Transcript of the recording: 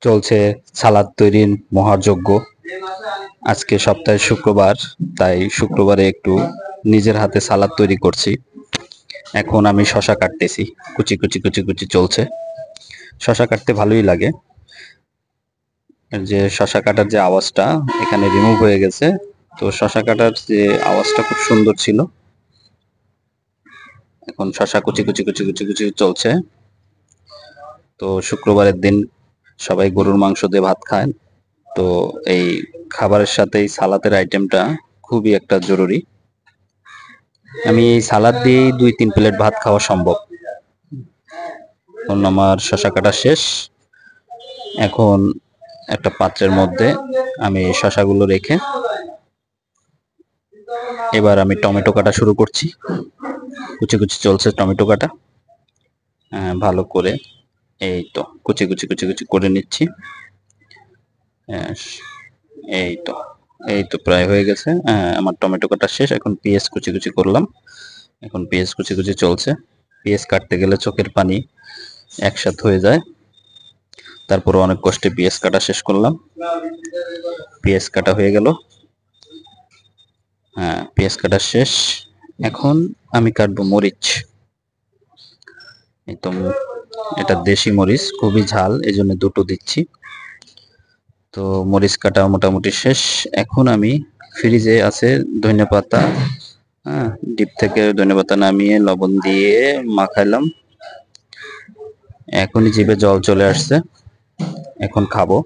চলছে সালাদ তৈরির মহাযজ্ঞ। আজকে সপ্তাহের শুক্রবার, তাই শুক্রবারে একটু নিজের হাতে সালাদ তৈরি করছি। এখন আমি শশা কাটতেছি, কুচি কুচি কুচি কুচি চলছে। শশা কাটতে ভালোই লাগে। যে শশা কাটার যে আওয়াজটা এখানে রিমুভ হয়ে গেছে, তো শশা কাটার যে আওয়াজটা খুব সুন্দর ছিল। এখন শশা কুচি কুচি কুচি কুচি কুচি চলছে। তো শুক্রবারের দিন সবাই গরুর মাংস দিয়ে ভাত খায়, তো এই খাবারের সাথে এই সালাদের আইটেমটা খুবই একটা জরুরি। আমি এই সালাদ দিয়েই 2-3 প্লেট ভাত খাওয়া সম্ভব। এখন আমার শশা কাটা শেষ। এখন একটা পাত্রের মধ্যে আমি শশাগুলো রেখে এবার আমি টমেটো কাটা শুরু করছি। কুচি কুচি চলছে টমেটো কাটা। ভালো করে এই তো কুচি কুচি কুচি কুচি করে নিচ্ছি। এই তো এই তো প্রায় হয়ে গেছে। আমার টমেটো কাটা শেষ। এখন পেঁয়াজ কুচি কুচি করলাম। এখন পেঁয়াজ কুচি কুচি চলছে। পেঁয়াজ কাটতে গেলে চোখের পানি একসাথে হয়ে যায়। তারপর অনেক কষ্টে পেঁয়াজ কাটা শেষ করলাম। পেঁয়াজ কাটা হয়ে গেল। পেঁয়াজ কাটা শেষ। এখন আমি কাটবো মরিচ। এই তো এটা দেশি মরিচ, খুবই ঝাল, এজন্য দুটো দিচ্ছি। তো মরিচ কাটা মোটামুটি শেষ। এখন আমি ফ্রিজে আছে ধনেপাতা, ডিপ থেকে ধনেপাতা নামিয়ে লবণ দিয়ে মাখাইলাম। এখনই জিভে জল চলে আসছে, এখন খাবো।